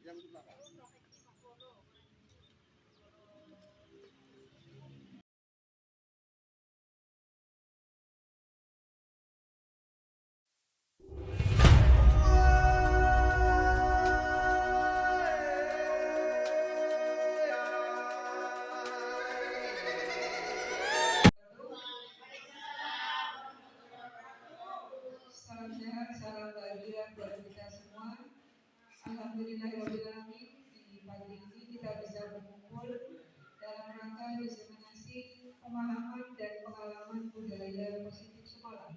Yang di belakang. Salam sehat, salam bahagia buat kita semua. Alhamdulillahirobbilalamin, di pagi ini kita bisa berkumpul dalam rangka diseminasi pemahaman dan pengalaman budaya positif sekolah.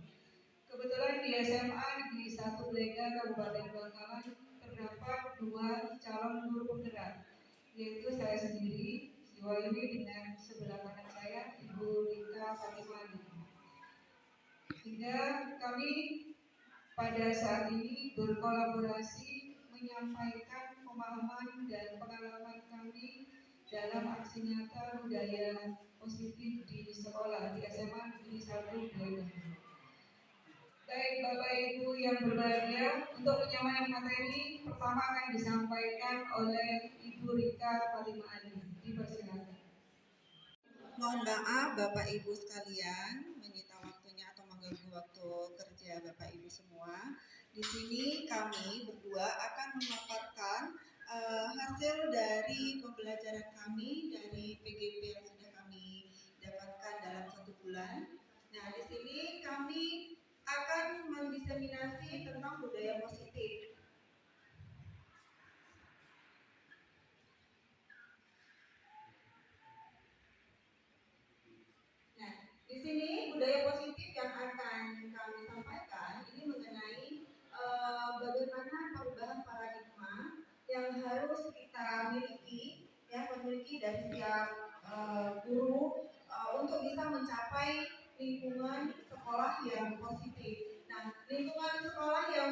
Kebetulan di SMA Negeri 1 Blega Kabupaten Bangkalan terdapat 2 calon guru penggerak, yaitu saya sendiri, Siwayuni, dengan sebelah kanan saya Ibu Rika Fatimani. Sehingga kami pada saat ini berkolaborasi menyampaikan pemahaman dan pengalaman kami dalam aksi nyata budaya positif di sekolah di SMA Negeri 1 Blega. Baik Bapak Ibu yang berbahagia, untuk penyamaian materi pertama akan disampaikan oleh Ibu Rika Fatimani. Dipersilakan. Mohon maaf Bapak Ibu sekalian menyita waktunya atau mengganggu waktu kerja Bapak Ibu semua. Di sini kami berdua akan memaparkan hasil dari pembelajaran kami dari PGP yang sudah kami dapatkan dalam 1 bulan. Nah, di sini kami akan mendiseminasi tentang budaya positif. Di sini budaya positif yang akan kami sampaikan ini mengenai bagaimana perubahan paradigma yang harus kita miliki, memiliki dari setiap guru untuk bisa mencapai lingkungan sekolah yang positif. Nah, lingkungan sekolah yang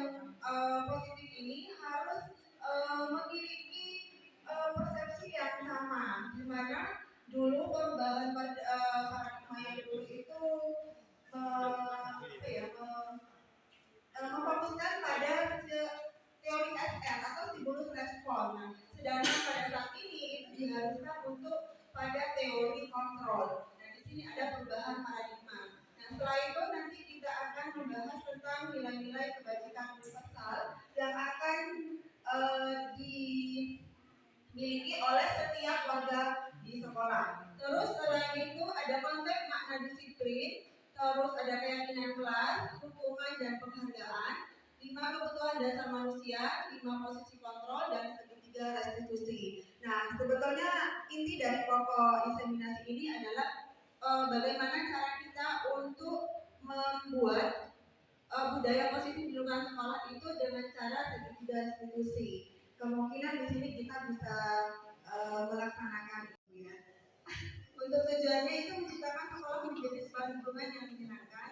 positif ini harus memiliki persepsi yang sama, di mana dulu perubahan paradigma yang dulu itu memfokuskan pada teori SR atau stimulus respon. Nah, sedangkan pada saat ini itu diharuskan untuk pada teori kontrol. Nah, di sini ada perubahan paradigma. Nah, setelah itu nanti kita akan membahas tentang nilai-nilai kebajikan universal yang akan dimiliki oleh setiap warga di sekolah. Terus selain itu ada konsep makna disiplin, terus ada keyakinan kelas, hukuman dan penghargaan, 5 kebutuhan dasar manusia, 5 posisi kontrol, dan segitiga restitusi. Nah, sebetulnya inti dari pokok inseminasi ini adalah bagaimana cara kita untuk membuat budaya positif di lingkungan sekolah itu dengan cara segitiga restitusi. Kemungkinan di sini kita bisa melaksanakan itu ya. Untuk tujuannya itu menciptakan sekolah menjadi sebuah lingkungan yang menyenangkan,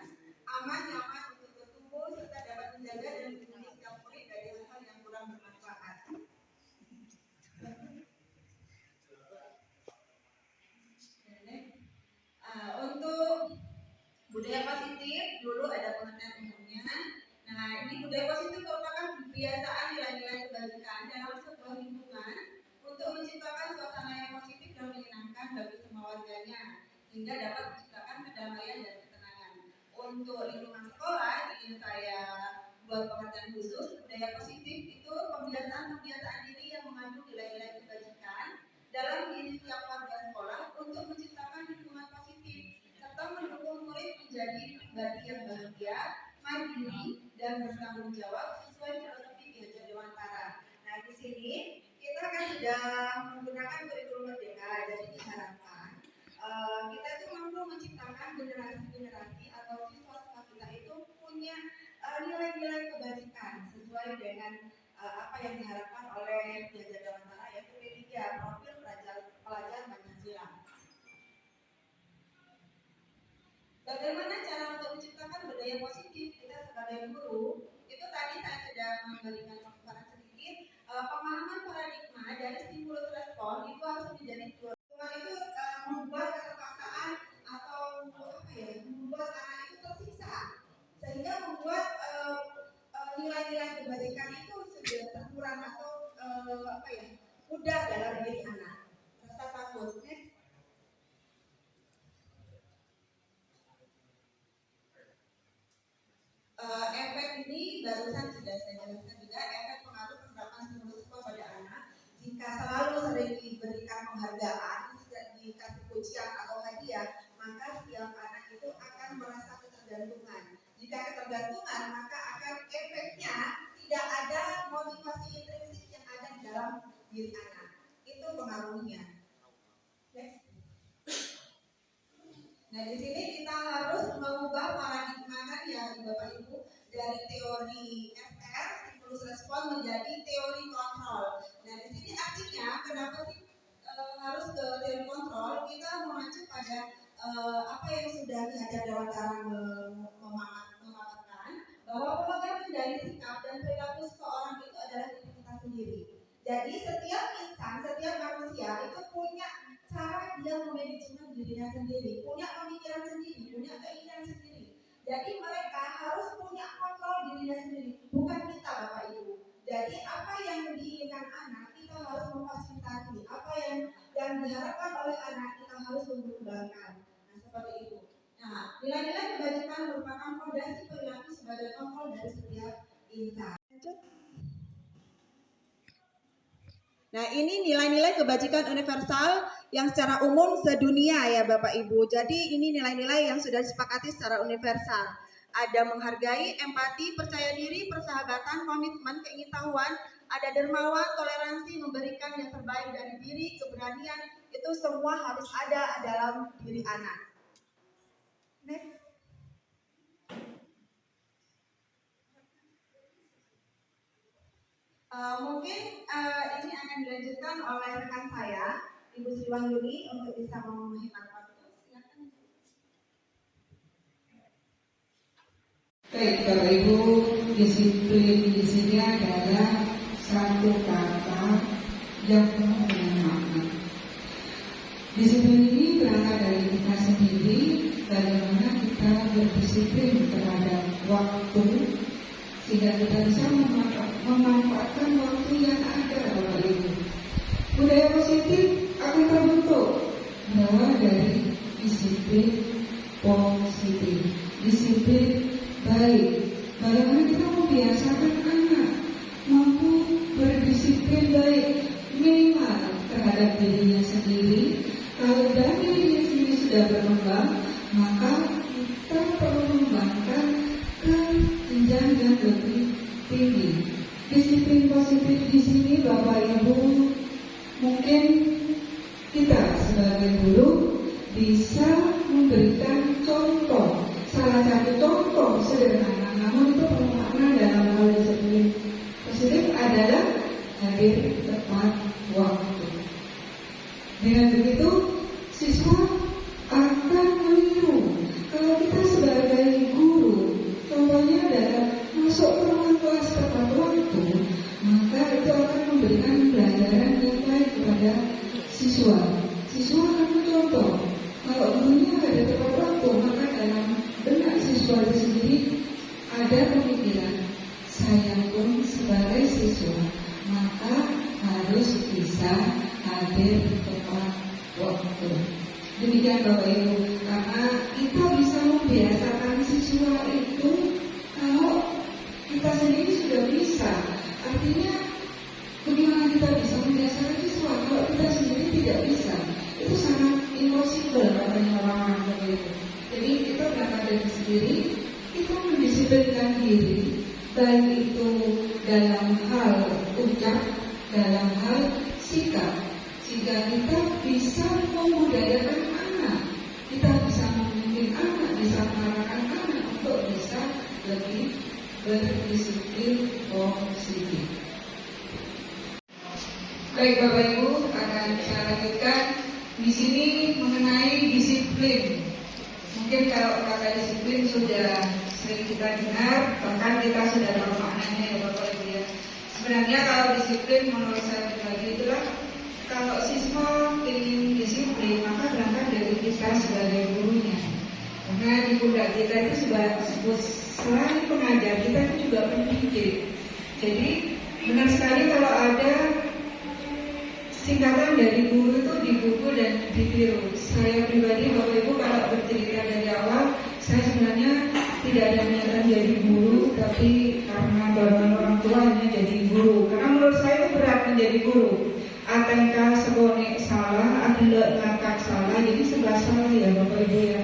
aman, nyaman untuk bertumbuh, serta dapat menjaga dan melindungi setiap murid dari hal-hal yang kurang bermanfaat. Untuk budaya positif, dulu ada pengertian umumnya. Nah, ini budaya positif merupakan kebiasaan nilai-nilai kebajikan dalam sebuah lingkungan untuk menciptakan suasana yang positif dan menyenangkan bagi semua warganya, sehingga dapat menciptakan kedamaian dan ketenangan. Untuk lingkungan sekolah, ingin saya buat pengertian khusus. Budaya positif itu kebiasaan diri yang mengandung nilai-nilai kebajikan dalam diri setiap warga sekolah untuk menciptakan lingkungan positif serta mendukung murid menjadi pribadi yang bahagia, mandiri, dan bertanggung jawab sesuai filosofi Ki Hajar Dewantara. Nah, di sini kita kan sudah menggunakan kurikulum merdeka, jadi diharapkan kita itu mampu menciptakan generasi-generasi atau siswa-siswa kita itu punya nilai-nilai kebajikan sesuai dengan apa yang diharapkan oleh Ki Hajar Dewantara, yaitu P3, profil pelajar Pancasila. Bagaimana cara untuk menciptakan budaya positif kita sebagai guru? Itu tadi saya sudah memberikan pemaparan sedikit. Pemahaman paradigma dari stimulus respon itu harus menjadi dua. Itu membuat pudar dalam diri anak. Rasa takut. Efek ini barusan sudah saya jelaskan juga, efek pengaruh penerapan stimulus pada anak. Jika selalu sering diberikan penghargaan, dikasih pujian atau hadiah, maka setiap anak itu akan merasa ketergantungan. Jika ketergantungan, maka akan efeknya tidak ada motivasi intrinsik yang ada di dalam diri anak. Itu pengaruhnya. Next. Nah, di sini kita harus mengubah paradigma ya Bapak Ibu, dari teori SR stimulus respon menjadi teori kontrol. Nah, di sini artinya kenapa sih harus ke teori kontrol? Kita mengacu pada apa yang sudah diajar Dewan Karang memaparkan, bahwa pemegang dari sikap dan perilaku seseorang itu adalah diri kita sendiri. Jadi setiap insan, setiap manusia itu punya cara dia memanajemen dirinya sendiri, punya pemikiran sendiri, punya keinginan sendiri. Jadi mereka harus punya kontrol dirinya sendiri, bukan kita Bapak Ibu. Jadi apa yang diinginkan anak kita harus memfasilitasi, apa yang diharapkan oleh anak kita harus mengembangkan. Nah, seperti itu. Nah, nilai-nilai kebajikan merupakan fondasi perilaku sebagai kontrol dari setiap insan. Nah, ini nilai-nilai kebajikan universal yang secara umum sedunia ya Bapak Ibu. Jadi ini nilai-nilai yang sudah disepakati secara universal. Ada menghargai, empati, percaya diri, persahabatan, komitmen, keingintahuan, ada dermawan, toleransi, memberikan yang terbaik dari diri, keberanian, itu semua harus ada dalam diri anak. Next. Mungkin ini akan dilanjutkan oleh rekan saya, Ibu Sri Wahyuni, untuk bisa menghemat waktu. Silakan. Baik, Bapak Ibu, disiplin di sini adalah satu kata yang penuh dengan makna. Disiplin ini berangkat dari kita sendiri, bagaimana kita berdisiplin terhadap waktu, sehingga kita bisa memanfaatkan waktu yang ada, Bapak Ibu. Budaya positif akan terbentuk berawal dari disiplin positif, disiplin baik. Bagaimana kita membiasakan anak mampu berdisiplin baik, minimal terhadap dirinya sendiri. Kalau dari dirinya sendiri sudah berkembang, maka kita perlu mengembangkan ke jenjang yang lebih tinggi. Disiplin positif di sini Bapak Ibu, mungkin kita sebagai guru bisa memberikan contoh, salah satu contoh sederhana namun itu bermakna dalam hal disiplin positif adalah hadir tepat waktu. Dengan begitu siswa akan meniru. Kalau kita sebagai guru, contohnya adalah masuk ke ruang kelas tepat waktu, maka itu akan memberikan pelajaran yang baik kepada siswa. Siswa akan mencontoh. Kalau gurunya ada tepat waktu, maka dalam benak siswa itu sendiri ada pemikiran, saya pun sebagai siswa maka harus bisa hadir tepat waktu. Demikian Bapak Ibu, karena kita bisa membiasakan siswa itu kalau kita sendiri sudah bisa. Artinya bagaimana kita bisa membiasakan siswa kalau kita sendiri tidak bisa? Itu sangat impossible katanya orang Bapak Ibu. Jadi kita berangkat dari sendiri, kita mendisiplinkan diri, baik itu dalam hal ucap, dalam hal sikap, sehingga kita bisa membudayakan anak, kita bisa memimpin anak, bisa mengarahkan anak untuk bisa lebih berdisiplin positif. Baik Bapak Ibu, akan saya lanjutkan di sini mengenai disiplin. Mungkin kalau kata disiplin sudah sering kita dengar, bahkan kita sudah tahu maknanya ya Bapak Ibu ya. Sebenarnya kalau disiplin menurut saya pribadi itulah kalau siswa ingin disiplin maka berangkat dari kita sebagai gurunya. Karena di pundak kita itu selain pengajar, kita itu juga pendidik. Jadi benar sekali kalau ada singkatan dari guru itu di buku dan ditiru. Saya pribadi, Bapak Ibu, kalau bercerita dari awal, saya sebenarnya tidak ada niatan jadi guru, tapi karena dorongan orang tua hanya jadi guru. Karena menurut saya itu berat menjadi guru. ATK sekonek salah, ada ngakak salah, jadi sebelah salah ya Bapak Ibu ya.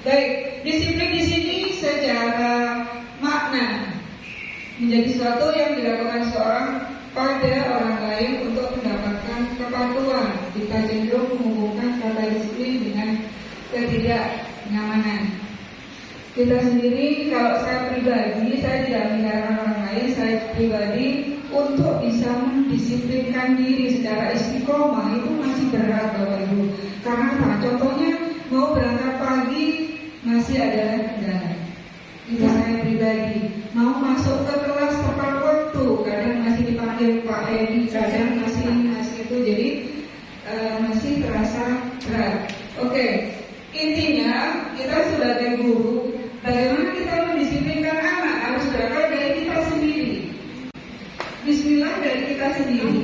Baik, disiplin di sini secara makna menjadi sesuatu yang dilakukan seorang pada orang lain untuk mendapatkan kepatuhan. Kita cenderung menghubungkan kata disiplin dengan ketidaknyamanan. Kita sendiri, kalau saya pribadi, saya tidak menyalahkan orang lain. Saya pribadi untuk bisa mendisiplinkan diri secara istiqomah itu masih berat Bapak Ibu. Karena apa? Contohnya mau berangkat pagi masih ada kendala. Itu saya pribadi. Mau masuk ke kelas tepat waktu, kadang masih dipanggil Pak Edi, kadang masih itu, jadi masih terasa berat. Oke, intinya kita sebagai guru, bagaimana kita mendisiplinkan anak harus berakar dari kita sendiri. Bismillah dari kita sendiri,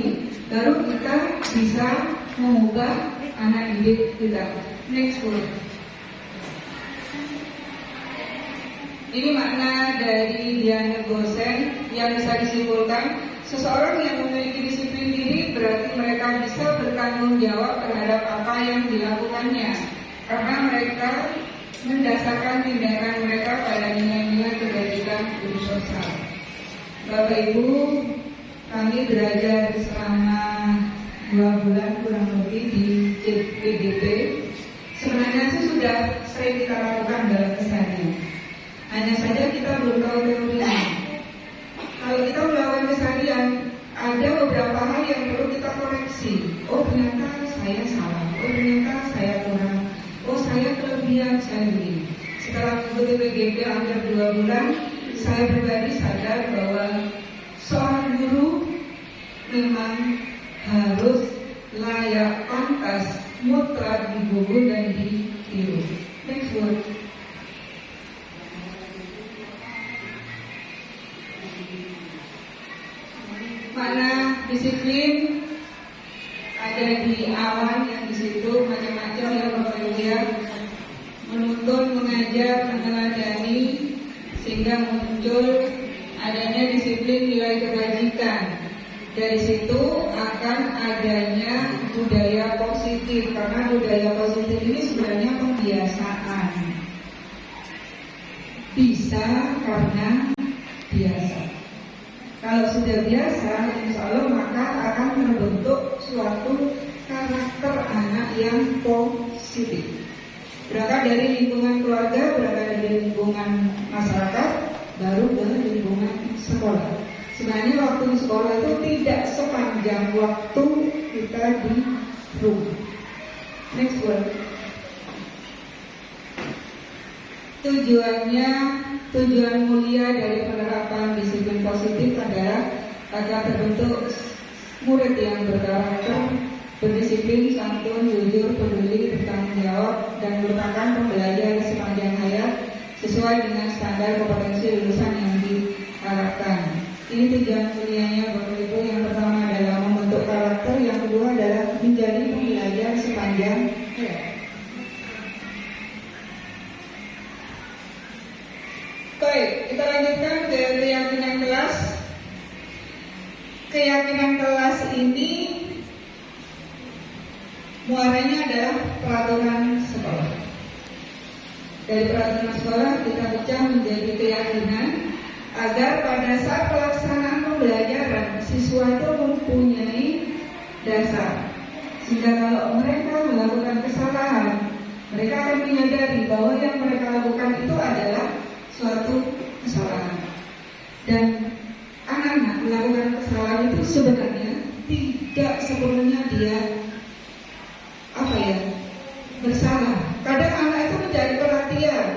baru kita bisa mengubah anak didik kita. Next word. Ini makna dari Diana Gosen yang bisa disimpulkan, seseorang yang memiliki disiplin diri berarti mereka bisa bertanggung jawab terhadap apa yang dilakukannya, karena mereka mendasarkan tindakan mereka pada nilai-nilai kebajikan bersosial. Bapak Ibu, kami belajar selama 2 bulan kurang lebih di PDP. Sebenarnya itu sudah sering kita lakukan dalam keseharian. Hanya saja kita belum tahu teorinya. Kalau kita melakukan keseharian, ada beberapa hal yang perlu kita koreksi. Oh ternyata saya salah. Oh ternyata saya kurang. Oh saya kelebihan saya begini. Setelah mengikuti PGP hampir 2 bulan, saya pribadi sadar bahwa seorang guru memang harus layak, pantas, mutlak digugur dan ditiru. Next word. Makna disiplin ada di awan yang di situ macam-macam ya Bapak Ibu ya. Menuntun, mengajar, meneladani sehingga muncul adanya disiplin nilai kebajikan. Dari situ akan adanya budaya positif, karena budaya positif ini sebenarnya pembiasaan. Bisa karena biasa. Kalau sudah biasa, insya Allah maka akan terbentuk suatu karakter anak yang positif. Berangkat dari lingkungan keluarga, berangkat dari lingkungan masyarakat, baru ke lingkungan sekolah. Sebenarnya waktu di sekolah itu tidak sepanjang waktu kita di rumah. Next word. Tujuan mulia dari penerapan disiplin positif adalah agar terbentuk murid yang berkarakter, berdisiplin, santun, jujur, peduli, bertanggung jawab, dan merupakan pembelajar sepanjang hayat sesuai dengan standar kompetensi lulusan yang diharapkan. Ini tujuan mulianya Bapak Ibu. Yang pertama adalah membentuk karakter, yang kedua adalah menjadi pembelajar sepanjang hayat. Baik, kita lanjutkan ke keyakinan kelas. Keyakinan kelas ini muaranya adalah peraturan sekolah. Dari peraturan sekolah kita pecah menjadi keyakinan agar pada saat pelaksanaan pembelajaran siswa itu mempunyai dasar, sehingga kalau mereka melakukan kesalahan, mereka akan menyadari bahwa yang mereka lakukan itu adalah suatu kesalahan. Dan anak-anak melakukan kesalahan itu sebenarnya tidak sepenuhnya dia bersalah. Kadang anak itu mencari perhatian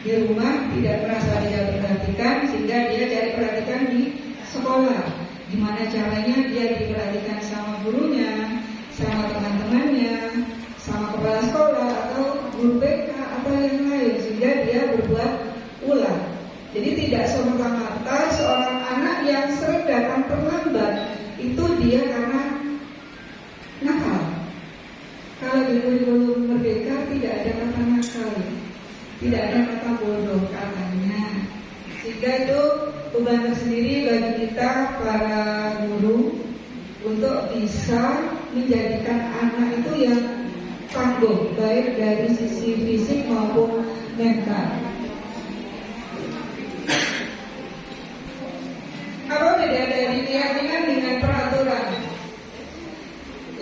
di rumah, tidak merasa dia perhatikan, sehingga dia cari perhatian di sekolah. Gimana caranya dia diperhatikan sama gurunya, sama teman-temannya, sama kepala sekolah atau guru BK atau yang lain, sehingga dia berbuat ulang. Jadi tidak semata-mata seorang anak yang sering datang terlambat itu dia karena Kalau di kurikulum Merdeka tidak ada kata nakal, tidak ada kata bodoh katanya. Sehingga itu beban tersendiri bagi kita para guru untuk bisa menjadikan anak itu yang tangguh, baik dari sisi fisik maupun mental. Apa beda dari keyakinan dengan peraturan?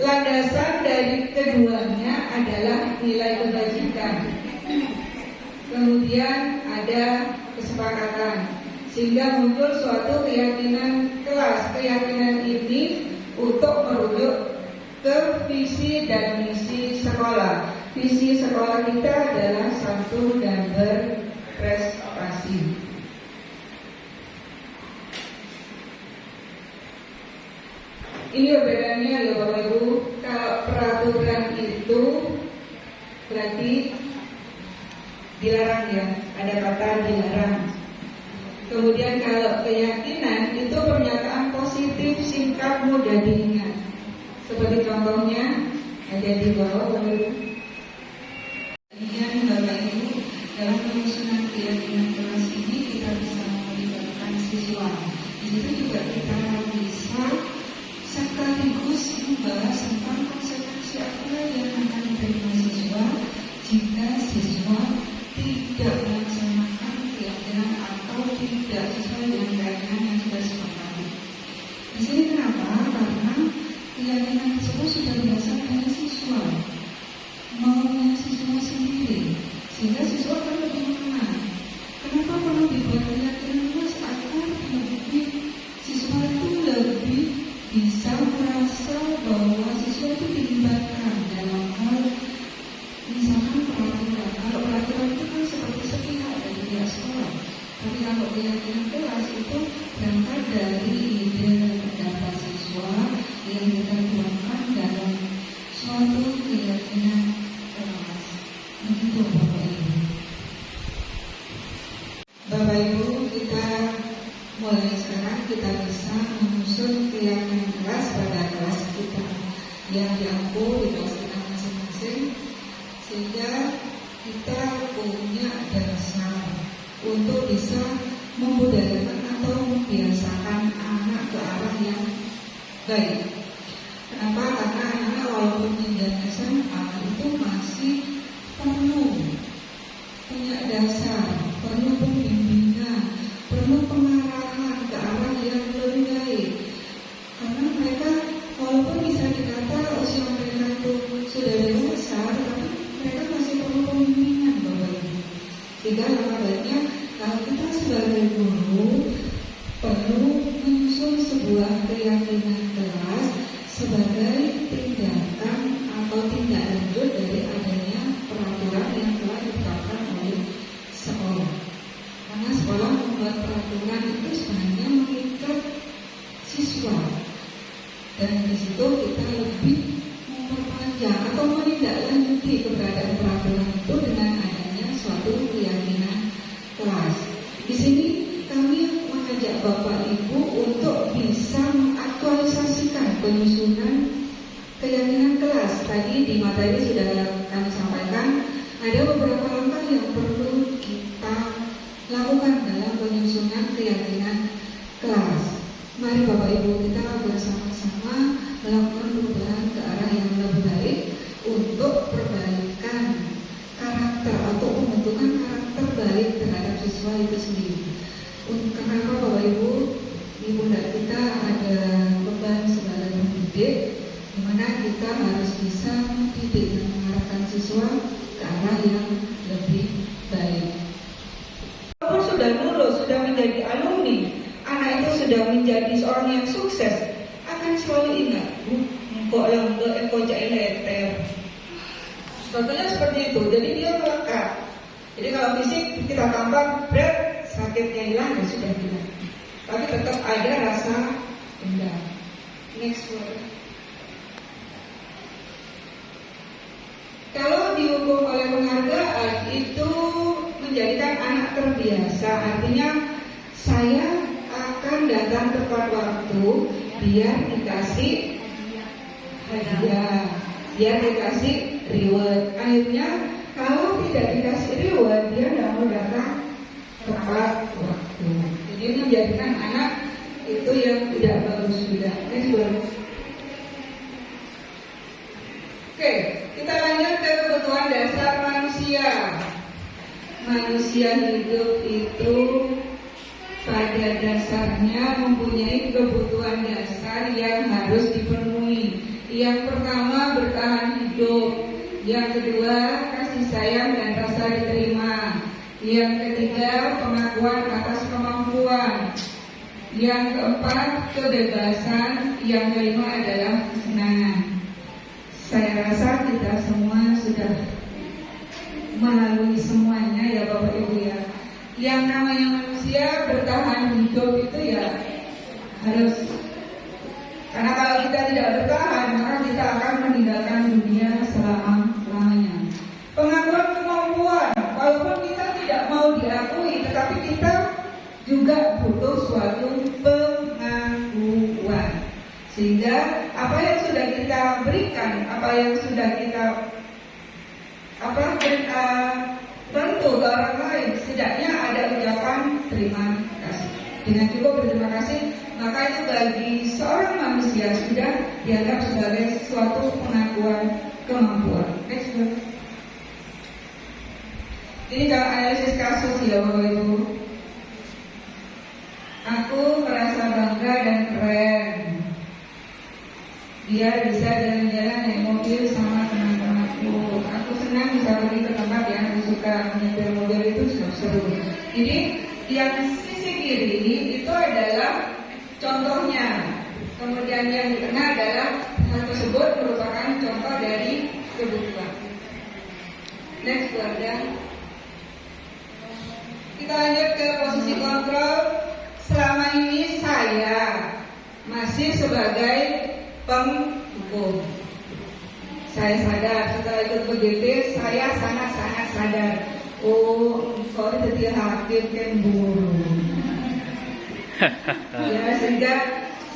Landasan dari keduanya adalah nilai kebajikan. Kemudian ada kesepakatan, sehingga muncul suatu keyakinan kelas. Keyakinan ini untuk merujuk ke visi dan misi sekolah. Visi sekolah kita adalah santun dan berprestasi. Ini bedanya ya Bapak Ibu. Kalau peraturan itu berarti dilarang ya, ada kata dilarang. Kemudian kalau keyakinan itu pernyataan positif, singkat, mudah diingat. Seperti contohnya ada di bawah Bapak Ibu. Kemudian Bapak Ibu, dalam penyusunan keyakinan kelas ini kita bisa melibatkan siswa. Di situ juga kita bisa sekaligus membahas tentang konsekuensi apa yang akan diterima siswa jika siswa tidak melaksanakan keyakinan atau tidak sesuai dengan keyakinan yang sudah disepakati. Di sini kenapa? Karena keyakinan tersebut sudah didasarkan dari siswa, maunya siswa sendiri, sehingga siswa akan lebih mengenal. Kenapa perlu dibuat keyakinan luas agar lebih siswa itu lebih bisa merasa bahwa siswa itu dilibatkan dalam hal misalkan peraturan. Kalau peraturan itu kan seperti sepihak dari pihak sekolah, tapi kalau keyakinan kelas itu berangkat dari ide pendapat siswa yang kita tuangkan dalam suatu keyakinan kelas. Begitu Bapak Ibu. Bapak Ibu, kita mulai sekarang kita bisa menyusun keyakinan kelas pada kelas kita yang diatur di kelas kita masing-masing, sehingga kita punya dasar untuk bisa membudayakan atau membiasakan anak ke arah yang baik. Kenapa? Karena anak walaupun tinggal SMA itu masih perlu punya dasar, perlu pembimbingan, perlu pengarahan ke arah yang lebih baik. Karena mereka walaupun bisa dikata usia mereka itu sudah dewasa, tapi mereka masih perlu pembimbingan Bapak Ibu. Sehingga baiknya kalau kita sebagai guru perlu menyusun sebuah keyakinan kelas sebagai tindakan atau tindak lanjut dari adanya peraturan yang telah ditetapkan oleh sekolah. Karena sekolah membuat peraturan itu sebenarnya mengikat siswa, dan di situ kita lebih memperpanjang atau menindaklanjuti keberadaan peraturan itu dengan adanya suatu keyakinan kelas. Di sini kami mengajak Bapak Ibu untuk bisa mengaktualisasikan penyusunan keyakinan kelas. Tadi di materi sudah kami sampaikan ada beberapa langkah yang perlu kita lakukan dalam penyusunan keyakinan kelas. Mari Bapak Ibu kita bersama-sama melakukan perubahan ke arah yang lebih baik untuk perbaikan karakter atau pembentukan karakter baik terhadap siswa itu sendiri. Kenapa Bapak Ibu, di pundak kita ada beban sebagai pendidik, di mana kita harus bisa mendidik dan mengarahkan siswa ke arah yang lebih baik. Walaupun sudah lulus, sudah menjadi alumni, anak itu sudah menjadi seorang yang sukses, akan selalu ingat, kok lembe, kok letter. Contohnya seperti itu, jadi dia melekat. Jadi kalau fisik kita tambah berat, sakitnya hilang dan sudah hilang. Tapi tetap ada rasa dendam. Next word. Kalau dihukum oleh penghargaan itu menjadikan anak terbiasa, artinya saya akan datang tepat waktu biar dikasih hadiah, biar dikasih reward. Akhirnya kalau tidak dikasih reward, dia tidak mau datang tepat waktu. Jadi menjadikan anak itu yang tidak bagus juga. Oke, kita lanjut ke kebutuhan dasar manusia. Manusia hidup itu pada dasarnya mempunyai kebutuhan dasar yang harus dipenuhi. Yang pertama, bertahan hidup. Yang kedua, kasih sayang dan rasa diterima. Yang ketiga, pengakuan atas kemampuan. Yang keempat, kebebasan. Yang kelima adalah kesenangan. Saya rasa kita semua sudah melalui semuanya ya Bapak Ibu ya. Yang namanya manusia bertahan hidup itu ya harus, karena kalau kita tidak bertahan maka kita akan meninggalkan dunia selama-lamanya. Pengakuan kemampuan, walaupun kita tidak mau diakui, tetapi kita juga butuh suatu pengakuan. Sehingga apa yang sudah kita berikan, apa yang sudah kita bantu ke orang lain, setidaknya ada ucapan terima kasih. Dengan cukup berterima kasih, maka itu bagi seorang manusia sudah dianggap sebagai suatu pengakuan kemampuan. Next. Ini kalau analisis kasus ya Bapak Ibu. Aku merasa bangga dan keren. Dia bisa jalan-jalan naik mobil sama teman-temanku. Aku senang bisa pergi ke tempat yang aku suka. Menyetir mobil itu seru. Jadi yang sisi kiri itu adalah contohnya. Kemudian yang di tengah adalah hal tersebut merupakan contoh dari kebutuhan. Next ya. Kita lanjut ke posisi kontrol. Selama ini saya masih sebagai penghukum. Saya sadar setelah ikut PGP, saya sangat-sangat sadar. Oh, kau jadi hakim kan buru. Ya, sehingga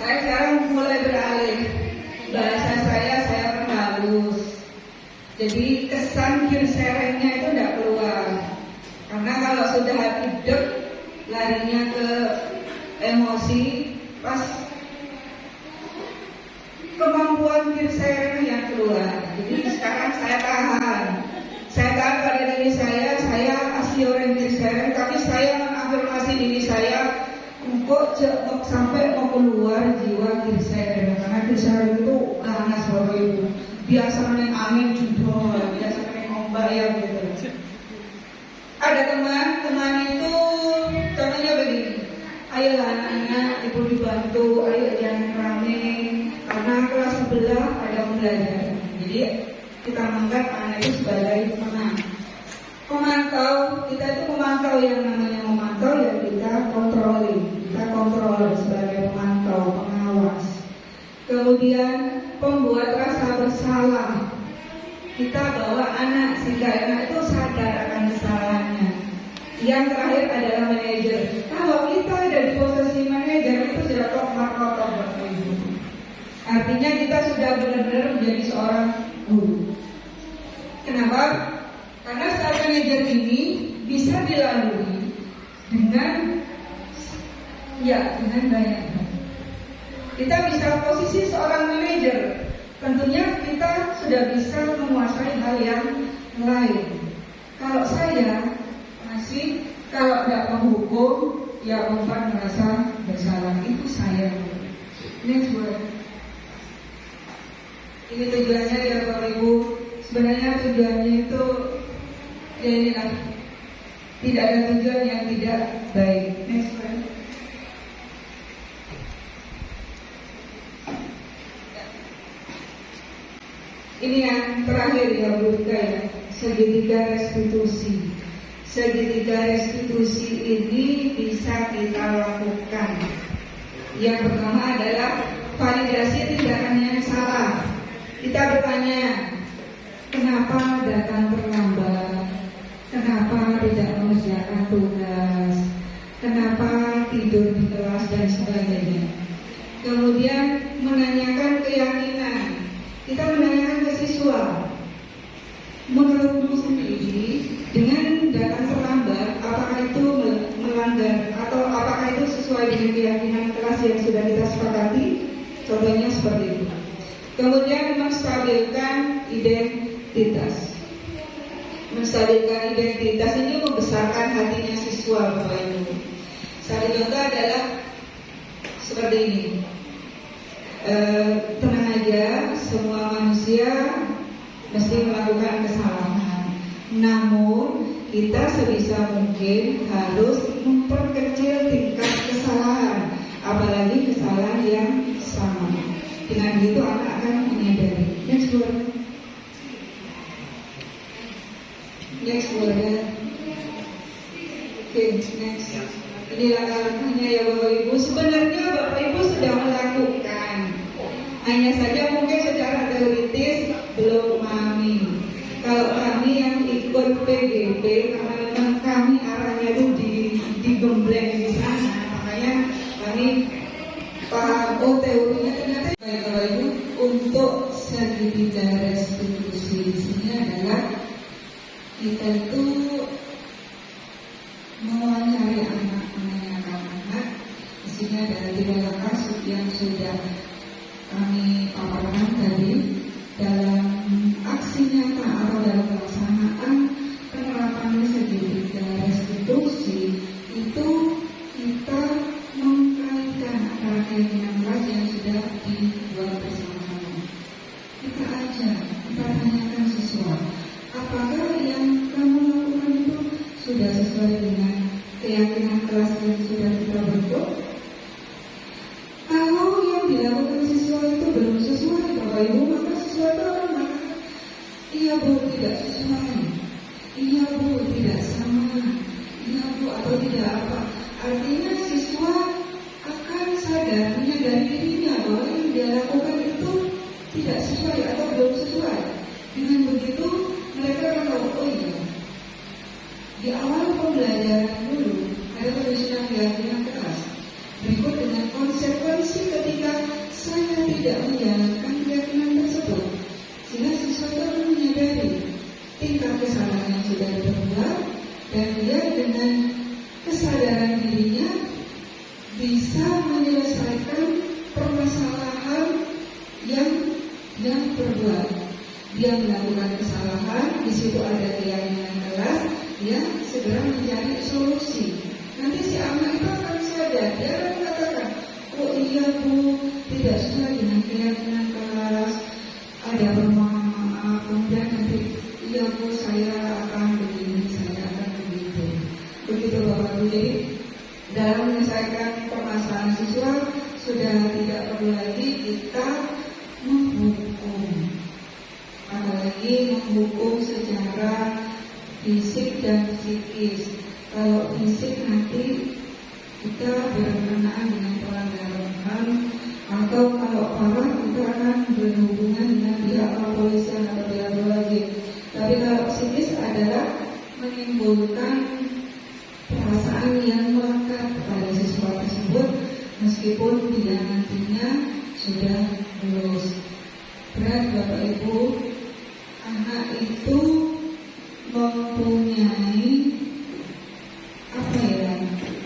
saya sekarang mulai beralih. Bahasa saya perhalus. Jadi kesan kirserengnya itu tidak keluar. Karena kalau sudah hati dek, larinya ke emosi, pas kemampuan kirsereng yang keluar. Jadi sekarang saya tahan pada diri saya asli kirsereng, tapi saya mengafirmasi diri saya, kok sampai mau keluar jiwa kirsereng. Karena kirsereng itu ganas Bapak Ibu. Biasa main angin judul, biasa main ombak ya gitu. Ada teman itu contohnya begini, ayolah anak-anak ibu dibantu, ayo jangan rame, karena kelas sebelah ada pembelajaran. Jadi kita mengangkat anak itu sebagai pemantau. Kita itu memantau, yang namanya memantau ya kita kontrol sebagai pemantau, pengawas. Kemudian pembuat rasa bersalah. Kita bawa anak sehingga anak itu sadar akan kesalahannya. Yang terakhir adalah manajer. Kalau kita ada di posisi manajer itu sudah kotor Bapak Ibu. Artinya kita sudah benar-benar menjadi seorang guru. Kenapa? Karena saat manajer ini bisa dilalui dengan banyak. Kita bisa posisi seorang manajer. Tentunya kita sudah bisa menguasai hal yang lain. Kalau saya masih, kalau tidak menghukum, ya umpan merasa bersalah. Itu saya. Next word. Ini tujuannya ya Bapak Ibu. Sebenarnya tujuannya itu ya inilah, tidak ada tujuan yang tidak baik. Next word. Ini yang terakhir ya Bu Rika ya, segitiga restitusi. Segitiga restitusi ini bisa kita lakukan. Yang pertama adalah validasi tindakan yang salah. Kita bertanya, kenapa datang terlambat? Kenapa tidak mengerjakan tugas? Kenapa tidur di kelas dan sebagainya. Kemudian menanyakan keyakinan. Kita menanyakan ke siswa, menurutmu sendiri dengan datang terlambat, apakah itu melanggar atau apakah itu sesuai dengan keyakinan kelas yang sudah kita sepakati? Contohnya seperti itu. Kemudian menstabilkan identitas. Menstabilkan identitas ini membesarkan hatinya siswa, Bapak Ibu. Satu contoh adalah seperti ini. Tenang aja, semua manusia mesti melakukan kesalahan. Namun kita sebisa mungkin harus memperkecil tingkat kesalahan, apalagi kesalahan yang sama. Dengan itu anak akan menyadari. Next word. Next word. Okay, next. Inilah langkahnya ya Bapak Ibu. Sebenarnya Bapak Ibu sudah melakukan, hanya saja mungkin secara teoritis belum memahami. Kalau kami yang ikut PGP, karena memang kami arahnya itu digembleng di sana, makanya kami paham teorinya ternyata. Baik Bapak Ibu, untuk segitiga restitusi di sini adalah kita itu mewawancari anak, menanyakan anak. Di sini ada 3 langkah yang sudah kami paparkan tadi. Dalam aksi nyata atau dalam pelaksanaan penerapan segitiga restitusi itu kita mengkaitkan antara keyakinan kelas yang sudah dibuat bersama-sama. Kita ajar, kita tanyakan siswa, apakah yang kamu lakukan itu sudah sesuai dengan keyakinan kelas yang sudah kita bentuk? Kalau yang dilakukan siswa itu belum sesuai, Bapak Ibu, maka siswa itu akan mengatakan, iya Bu, tidak sesuai, iya Bu, tidak sama, iya Bu, atau tidak apa. Artinya siswa akan sadar, menyadari dirinya bahwa yang dia lakukan itu tidak sesuai atau belum sesuai. Dengan begitu mereka akan tahu, oh iya, di awal pembelajaran dulu ada penyusunan keyakinan kelas. Berikut dengan konsekuensi ketika saya tidak menjalankan keyakinan tersebut, sehingga siswa itu menyadari tingkat kesalahan yang sudah diperbuat, dan dia dengan kesadaran dirinya bisa menyelesaikan permasalahan yang terbuat. Dia melakukan kesalahan, di situ ada keyakinan kelas, dia segera mencari solusi. Nanti si anak itu akan sadar, dia akan mengatakan, oh iya Bu, tidak sesuai dengan keyakinan kelas, ada permohonan maaf, kemudian nanti, iya Bu, saya akan begini, saya akan begitu. Begitu Bapak Ibu. Jadi dalam menyelesaikan permasalahan siswa sudah tidak perlu lagi kita menghukum, apalagi menghukum secara fisik dan psikis. Kalau fisik nanti kita berkenaan dengan pelanggaran HAM, atau kalau parah kita akan berhubungan dengan pihak kepolisian atau pihak berwajib. Tapi kalau psikis adalah menimbulkan perasaan yang melekat pada siswa tersebut meskipun dia nantinya sudah lulus. Berat Bapak Ibu, anak itu mempunyai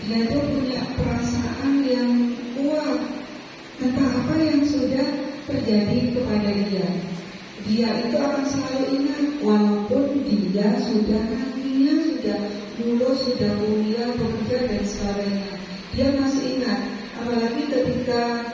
dia itu punya perasaan yang kuat tentang apa yang sudah terjadi kepada dia. Dia itu akan selalu ingat, walaupun dia sudah nantinya sudah lulus, sudah kuliah, bekerja dan sebagainya, dia masih ingat. Apalagi ketika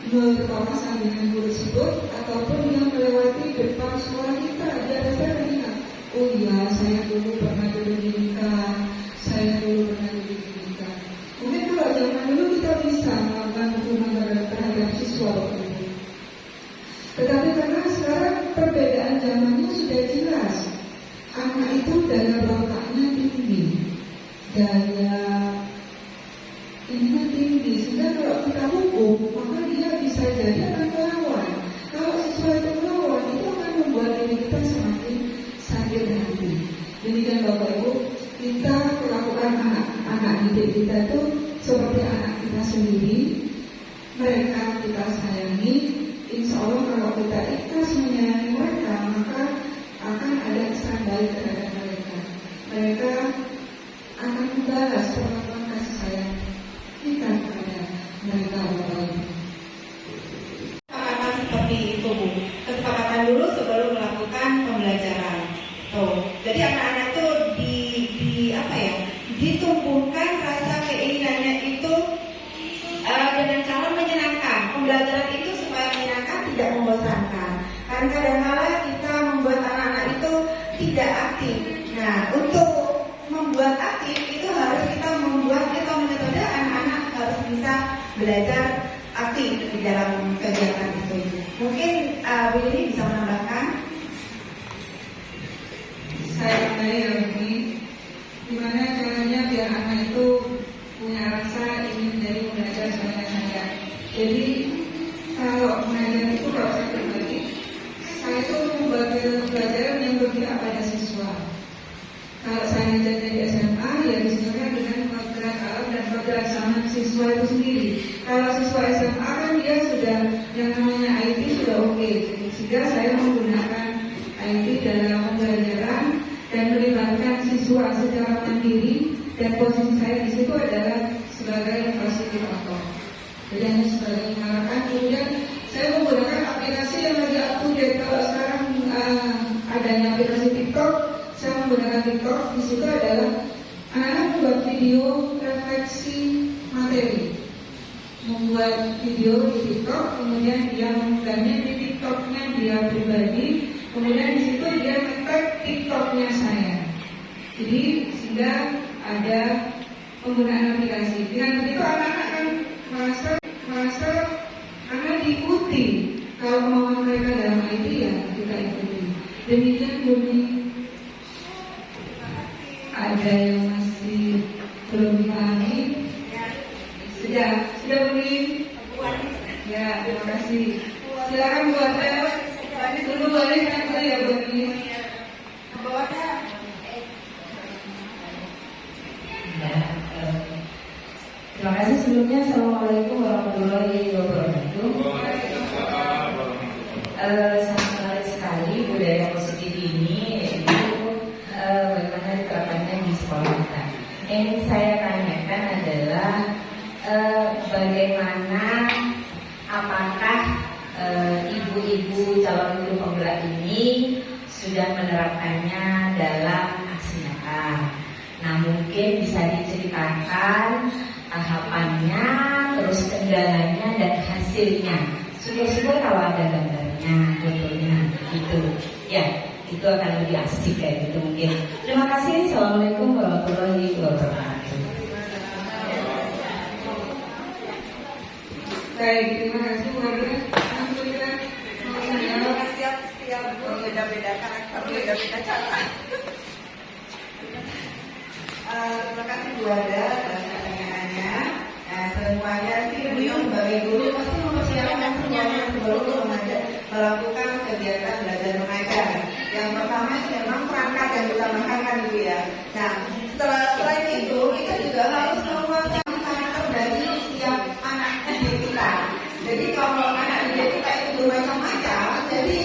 berpapasan dengan guru tersebut ataupun yang melewati depan sekolah kita, dia dapat ingat, oh iya, saya dulu pernah diberikan, saya dulu pernah diberikan. Mungkin kalau zaman dulu kita bisa melakukan hukuman terhadap siswa itu. Tetapi karena sekarang perbedaan zamannya sudah jelas, anak itu daya berontaknya tinggi, daya ininya tinggi, sehingga kalau kita hukum maka dia bisa jadi akan melawan. Kalau siswa itu melawan, itu akan membuat diri kita semakin sakit hati. Demikian Bapak Ibu, kita perlakukan anak didik kita itu seperti anak kita sendiri. Mereka kita sayangi. Insya Allah kalau kita ikhlas menyayangi mereka, maka pelajaran yang berpihak pada siswa. Kalau saya jadi di SMA, ya disesuaikan dengan kodrat alam dan kodrat zaman siswa itu sendiri. Kalau siswa SMA kan dia sudah yang namanya IT sudah oke, sehingga saya menggunakan IT dalam pembelajaran dan melibatkan siswa secara mandiri, dan posisi saya di situ adalah sebagai fasilitator. Jadi hanya sebagai mengarahkan. Kemudian saya menggunakan aplikasi yang lagi up to date. Kalau sekarang adanya aplikasi TikTok, saya menggunakan TikTok. Di situ adalah anak-anak membuat video refleksi materi, membuat video di TikTok, kemudian dia mengunggahnya di TikToknya dia pribadi, kemudian di situ dia nge-tag TikToknya saya. Jadi sehingga ada penggunaan aplikasi. Dengan begitu anak-anak kan merasa karena diikuti. Kalau kemauan mereka dalam IT ya kita ikuti. Demikian Bumi. Ada yang masih belum dipahami? Sudah Bumi? Ya, terima kasih. Silakan buat dulu boleh kan ya Bumi. Terima kasih sebelumnya. Assalamualaikum warahmatullahi wabarakatuh. Sangat menarik sekali budaya positif ini, itu bagaimana diterapkannya di sekolah kita. Yang saya tanyakan adalah bagaimana, apakah ibu-ibu calon guru penggerak ini sudah menerapkannya dalam aksi nyata. Nah, mungkin bisa diceritakan tahapannya, terus kendalanya dan hasilnya. Syukur-syukur kalau ada gambarnya, fotonya, gitu. Ya, itu akan lebih asik kayak gitu mungkin. Terima kasih. Assalamualaikum warahmatullahi wabarakatuh. Baik, terima kasih Warga. Alhamdulillah. Setiap beda-beda karakter, beda-beda cara. Terima kasih Bu Ada atas pertanyaannya. Nah, semuanya sih beliau sebagai guru pasti mempersiapkan semuanya sebelum melakukan kegiatan belajar mengajar. Yang pertama memang perangkat yang diutamakan kan Bu ya. Nah, selain itu kita juga harus menguasai karakter dari setiap anak didik kita. Jadi kalau anak didik kita itu bermacam-macam, jadi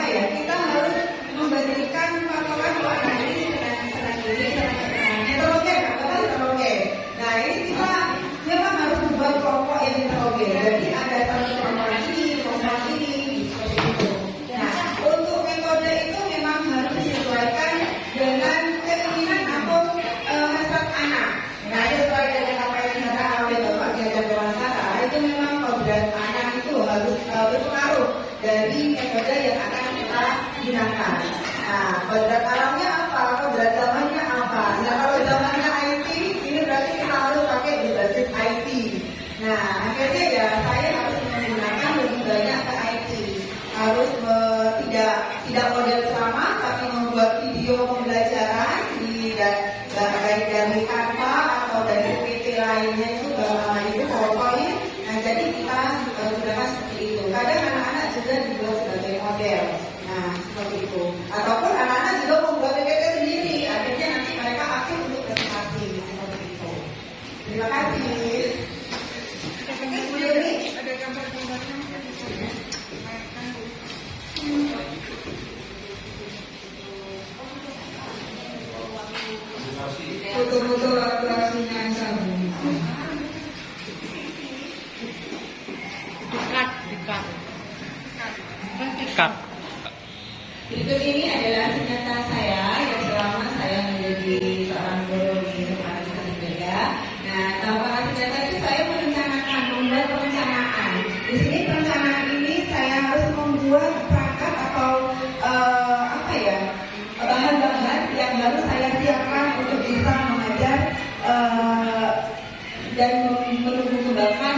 kita harus memberikan patokan bahwa anak ini heterogen. Nah, ini kita memang harus membuat kelompok yang heterogen. Jadi ada satu kelompok ini, seperti itu. Nah, untuk metode itu memang harus disesuaikan dengan keinginan atau hasrat anak. Nah, sesuai dengan apa yang kita awal itu bagi ajar dewasa, itu memang kodrat anak itu harus berpengaruh dari metode yang akan kita gunakan. Nah, kodrat alamnya apa? Kodrat zamannya apa? Nah, kalau zamannya IT, ini berarti kita harus pakai berbasis IT. Nah, akhirnya ya saya harus menggunakan lebih banyak ke IT. Harus tidak model sama, tapi membuat video pembelajaran baik dari Canva atau dari PPT lainnya itu PowerPoint. Nah, jadi kita gunakan seperti itu. Kadang anak-anak juga dibuat sebagai model. Nah, seperti itu. Ataupun anak-anak juga membuat PPT sendiri. Akhirnya nanti mereka aktif untuk presentasi seperti itu. Terima kasih. Ada gambar-gambarnya yang bisa dimainkan. Foto-foto aplikasinya sama. Cut. Berikut ini adalah nyata saya yang selama saya menjadi seorang guru di tempat educasi berbeda. Nah, tanpa nyata itu saya membuat perencanaan. Di sini perencanaan ini saya harus membuat perangkat atau bahan-bahan yang harus saya siapkan untuk bisa mengajar dan menumbuh kembangkan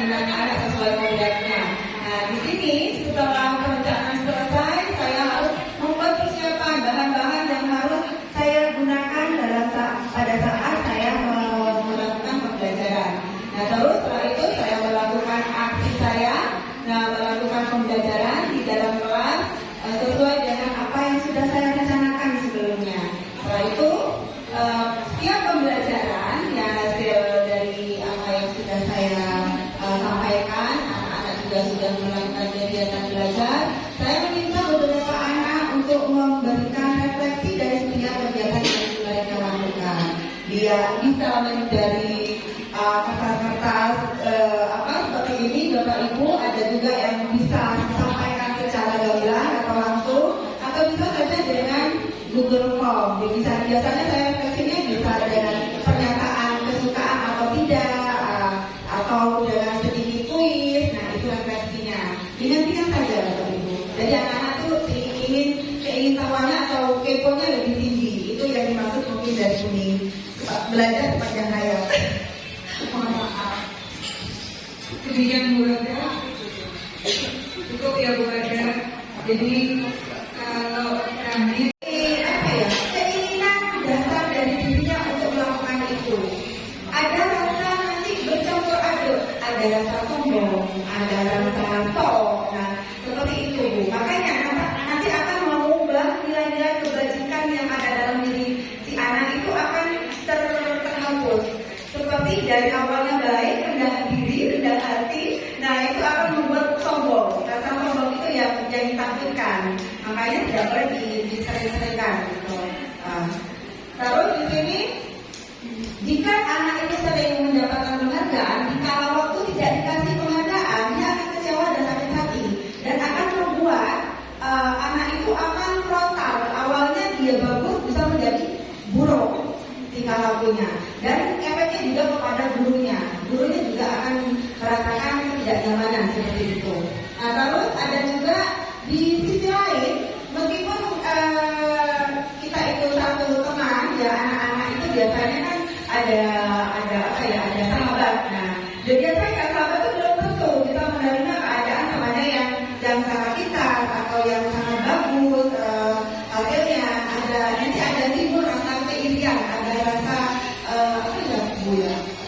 minat anak sesuai kodratnya. Nah, di sini setelah perencanaan selesai, saya harus membuat persiapan bahan-bahan yang harus saya gunakan dalam dia bisa menghindari kertas-kertas seperti ini. Bapak Ibu ada juga yang bisa sampaikan secara gamblang atau langsung, atau bisa saja dengan Google Form. Jadi biasanya saya refleksinya bisa dengan pernyataan kesukaan atau tidak, atau dengan sedikit kuis. Nah itu refleksinya. Ingat-ingat saja Bapak Ibu. Jadi anak-anak tuh ingin tahuannya atau keponya lebih tinggi. Itu yang dimaksud mungkin dari sini. Belajar sepanjang hayat. Mohon maaf. Demikian Bu Radha. Cukup ya Bu Radha. Jadi kalau kami keinginan dasar dari dirinya untuk melakukan itu. Ada rasa nanti bercampur aduk, ada rasa sombong, ada rasa sok. Nah, seperti itu Bu. Makanya nanti akan mengubah nilai-nilai kebajikan yang ada dalam diri si anak itu akan terhapus. Seperti dari awalnya baik, rendah diri, rendah hati, nah itu akan membuat sombong. Rasa sombong itu yang ditampilkan. Makanya tidak boleh disering-seringkan gitu. Terus di sini, jika anak itu sering mendapatkan penghargaan, kalau waktu tidak dikasih penghargaan, dia akan kecewa dan sakit hati, dan akan membuat anak itu akan frontal. Awalnya dia bagus bisa menjadi buruk tingkah lakunya, dan efeknya juga kepada gurunya. Gurunya juga akan merasakan ketidaknyamanan seperti itu. Nah, terus ada juga di sisi lain, meskipun kita itu satu teman, ya anak-anak itu biasanya kan ada sahabat. Nah, jadi biasanya sahabat itu belum tentu bisa menerima keadaan temannya yang sama kita atau yang sangat bagus hasilnya. Nanti ada timbul rasa keirian, ada rasa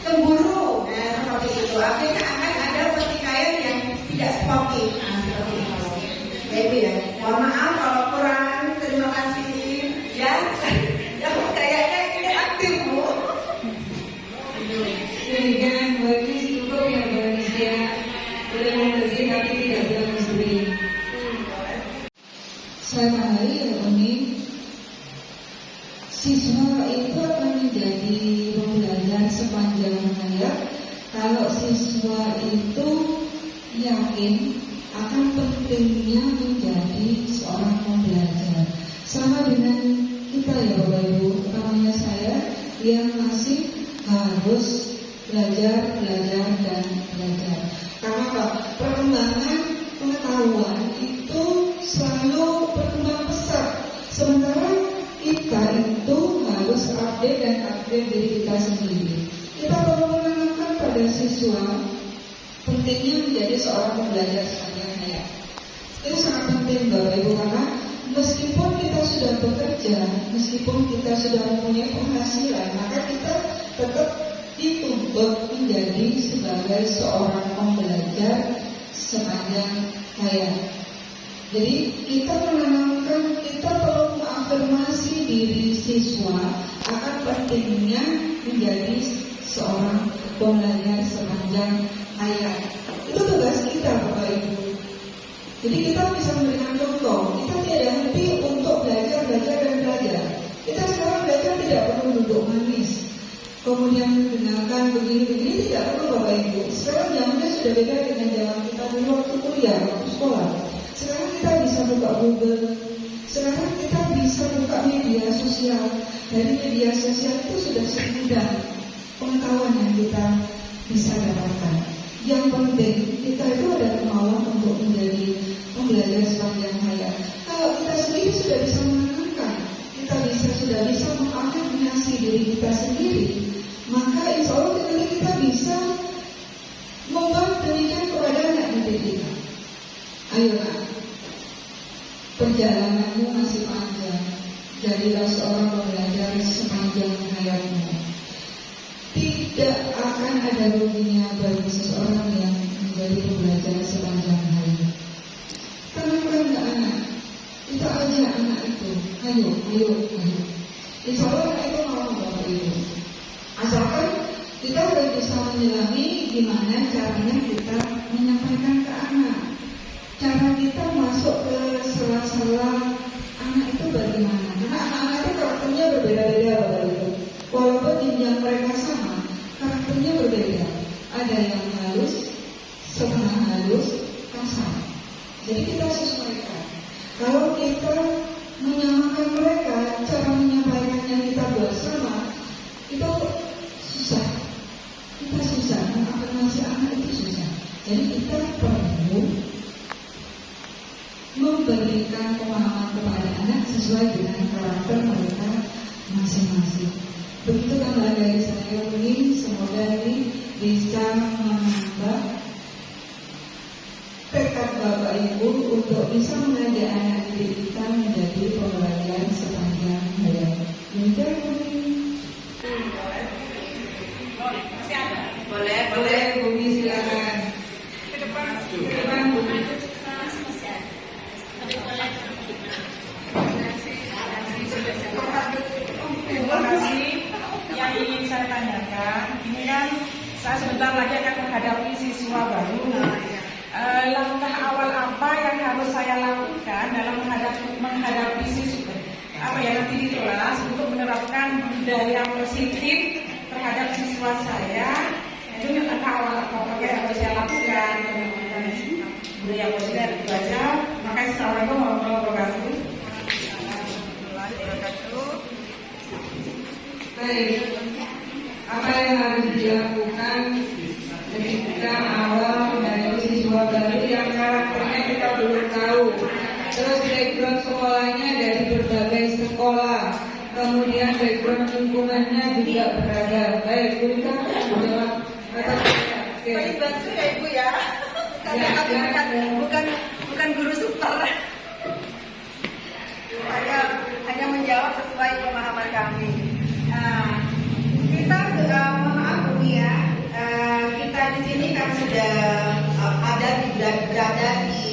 cemburu. Nah, seperti itu. Akhirnya akan ada pertikaian yang tidak sportif. Nah, seperti itu. Ya Ibu ya. Mohon maaf kalau kurang. Terima kasih. Ya, kayaknya ini aktif Bu. demikian bagus, cukup ya Bu Radha. Boleh mengerti tapi tidak boleh mencuri. Saya tambahi ya Uni, siswa itu akan menjadi pembelajar sepanjang hayat kalau siswa itu yakin akan pentingnya menjadi seorang pembelajar. Sama dengan kita ya Bapak Ibu, utamanya saya yang masih harus belajar dan belajar. Karena apa? Perkembangan pengetahuan itu selalu berkembang pesat. Sementara kita itu harus update diri kita sendiri. Kita perlu menanamkan pada siswa pentingnya menjadi seorang pembelajar sepanjang hayat. Itu sangat penting Bapak Ibu, karena meskipun kita sudah bekerja, meskipun kita sudah mempunyai penghasilan, maka kita tetap dituntut menjadi sebagai seorang pembelajar sepanjang hayat. Jadi kita menanamkan, kita perlu mengafirmasi diri siswa akan pentingnya menjadi seorang pembelajar sepanjang hayat. Itu tugas kita Bapak Ibu. Jadi kita bisa memberikan contoh. Kita tidak henti untuk belajar. Kita sekarang belajar tidak perlu duduk manis, kemudian mendengarkan begini tidak perlu Bapak Ibu. Sekarang zamannya sudah beda dengan zaman kita dulu waktu kuliah, waktu sekolah. Sekarang kita bisa buka Google. Sekarang kita bisa buka media sosial. Dari media sosial itu sudah semudah pengetahuan yang kita bisa dapatkan. Yang penting kita itu ada kemauan untuk menjadi pembelajar sepanjang hayat. Kalau kita sendiri sudah bisa menenangkan, kita sudah bisa mengafirmasi diri kita sendiri, maka insya Allah kita bisa membuat demikian kepada anak didik kita. Ayo nak, perjalananmu masih panjang. Jadilah seorang pembelajar sepanjang hayatmu. Tidak akan ada ruginya bagi seseorang yang menjadi pembelajar sepanjang hayat. Tanamkan ke anak, kita ajak anak itu, ayo. Insya Allah anak itu mau Bapak Ibu. Asalkan kita sudah bisa menyelami gimana caranya kita menyampaikan ke anak. Cara kita masuk ke sela-sela anak itu bagaimana? Karena anak-anak itu karakternya berbeda-beda Bapak Ibu. Walaupun jenjang kalau kita menyamakan mereka, cara menyampaikannya kita buat sama, itu susah. Kita susah, mengafirmasi anak itu susah. Jadi kita perlu memberikan pemahaman kepada anak sesuai dengan karakter mereka masing-masing. Begitu tambahan dari saya ini, semoga ini bisa menambah tekad Bapak Ibu untuk bisa mengajak anak didik kita menjadi pembelajar sepanjang hayat. Boleh, Bumi silakan. Ke depan Bumi. Terima kasih. Yang ingin saya tanyakan, ini kan saya sebentar lagi akan menghadapi siswa baru. Langkah awal apa yang harus saya lakukan dalam menghadapi siswa? Apa ya nanti di kelas untuk menerapkan budaya positif terhadap siswa saya? Itu langkah awal apa yang harus saya lakukan budaya positif itu aja. Makasih. Assalamualaikum warahmatullahi wabarakatuh. Baik, apa yang harus dilakukan ketika awal dari siswa baru yang karakternya kita belum tahu, terus background sekolahnya dari berbagai sekolah, kemudian background lingkungannya juga beragam. Baik, Bu Rika, menjawab kata Baik bantu ya Ibu ya. Karena aku bukan guru super. Hanya menjawab sesuai pemahaman kami. Kita mohon maaf Bu ya, kita di sini kan sudah berada di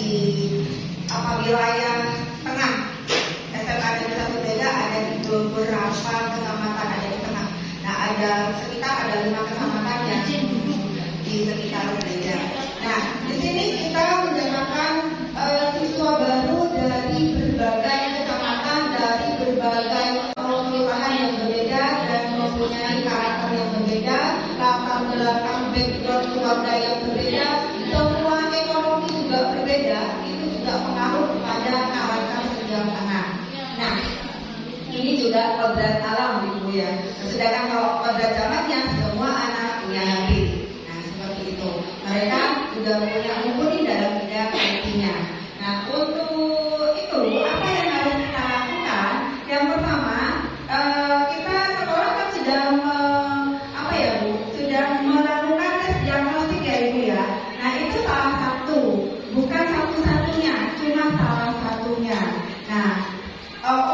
wilayah tengah. SMK Negeri 1 Beda ada di beberapa kecamatan ada di tengah. Nah sekitar ada 5 kecamatan yang di sekitar Beda. Nah di sini kita mendatangkan siswa baru dari berbagai kecamatan, dari berbagai kelurahan yang berbeda dan mempunyai karakter yang berbeda, latar belakang background keluarga yang berbeda, semua ekonomi juga berbeda. Itu juga pengaruh kepada karakter setiap anak. Nah, ini juga kodrat alam Ibu ya. Sedangkan kalau kodrat zamannya semua anak punya hati. Nah, seperti itu. Mereka juga punya mumpuni dalam bidang IT-nya. Nah, untuk itu apa yang harus kita lakukan? Yang pertama, kita sekolah kan sudah sudah melakukan tes diagnostik ya Ibu ya. Nah, itu salah satu, bukan satu-satunya, cuma salah satunya. Nah,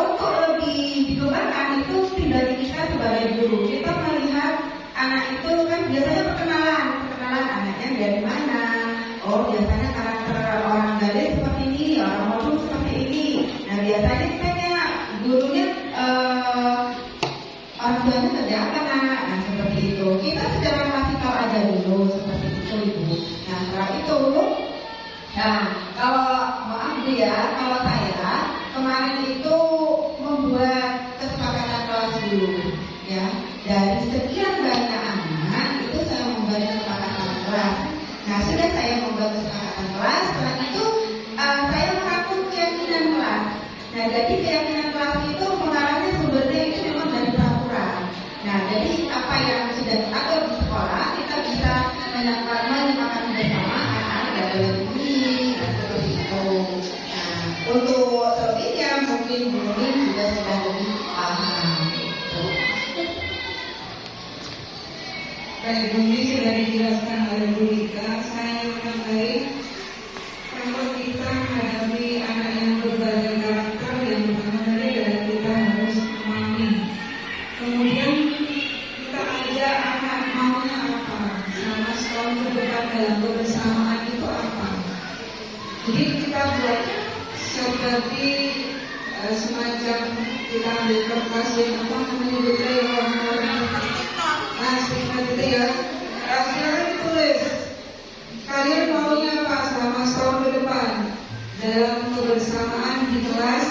untuk lebih dikembangkan itu dari kita sebagai guru, kita melihat anak itu kan biasanya perkenalan anaknya dari mana. Oh, biasanya karakter orang gadis seperti ini, orang modul seperti ini. Nah, biasanya kita tanya gurunya orang tuanya kerja apa nak? Nah, seperti itu. Kita secara klasikal aja dulu seperti itu Ibu. Nah, setelah itu, kalau maaf Bu ya, kalau saya kemarin itu membuat kesepakatan kelas dulu, ya. Dari sekian banyak anak itu saya membuat kesepakatan kelas. Nah, sudah saya membuat kesepakatan kelas. Setelah itu saya merangkum keyakinan kelas. Nah, jadi keyakinan kelas itu pengarahnya sumbernya itu memang dari peraturan. Nah, jadi apa yang sudah diatur di sekolah kita bisa menyepakati bersama anak-anak dari ini. Nah, seperti itu. Nah, untuk selebihnya mungkin juga sudah lebih paham. Baik, Bumi sudah dijelaskan oleh Bu Rika. Saya tambahin, kalau kita menghadapi anak yang berbagai karakter, yang pertama adalah kita harus memahami. Kemudian kita ajak anak maunya apa, sama setahun ke depan dalam kebersamaan itu apa. Jadi kita buat seperti semacam kita ambil kertas yang apa namanya detail warna-warni. Nah, seperti itu ya. Silakan ditulis. Kalian maunya apa selama setahun ke depan dalam kebersamaan di kelas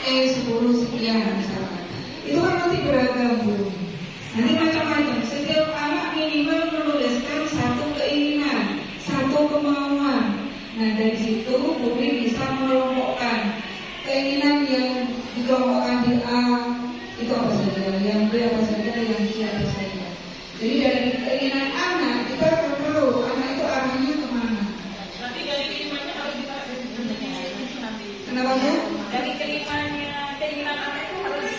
E10 sekian misalkan. Itu kan nanti beragam Bu. Nanti macam-macam. Setiap anak minimal menuliskan satu keinginan, satu kemauan. Nah, dari situ Bumi bisa mengelompokkan keinginan yang dikelompokkan di A itu apa saja, yang B apa saja, yang C apa saja. Jadi dari keinginan anak kita perlu anak itu arahnya kemana. Berarti dari keinginannya harus dibahas nanti. Kenapa Bu? Dari keinginan anak itu harus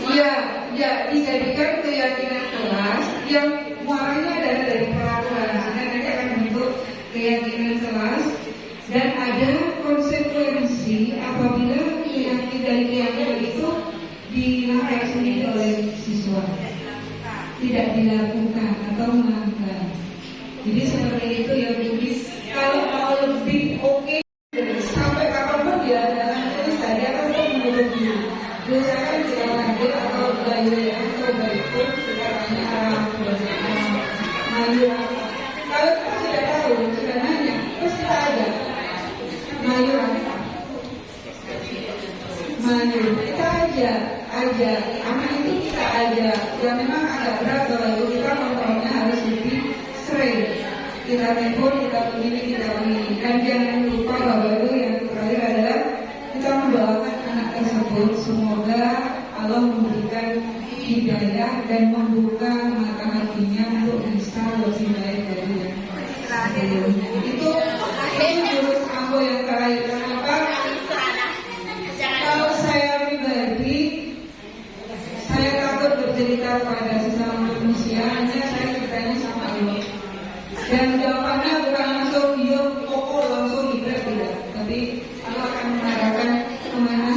Iya, ya dijadikan keyakinan kelas yang muaranya adalah dari peraturan. Sehingga nanti akan membentuk keyakinan kelas dan ada konsekuensi apabila keyakinan itu dilanggar sendiri oleh siswa, tidak dilakukan atau melanggar. Jadi seperti itu ya Bu. Kalau mau lebih oke sampai kapanpun dia dalam terus tadi akan menurut diri. Biasakan kita lanjut atau belajar atau berikut sekarangnya Mayu. Kalau kita sudah tahu, sudah nanya, terus kita aja Mayu apa? Mayu, kita aja anak itu kita aja. Ya memang agak berat kalau itu kita kontrolnya harus lebih sering. Kita telepon, kita begini, dan jangan lupa bahwa itu yang terakhir adalah kita mendoakan anak tersebut semoga Allah memberikan hidayah dan membuka mata hatinya untuk bisa lebih baik dari yang sebelumnya. Itu jurus aku yang terakhir. Kenapa? Kalau saya pribadi, saya takut bercerita pada sesama manusia, hanya saya ceritanya sama Allah. Dan jawabannya bukan langsung iya, pokok langsung tidak, tapi Allah akan mengarahkan kemana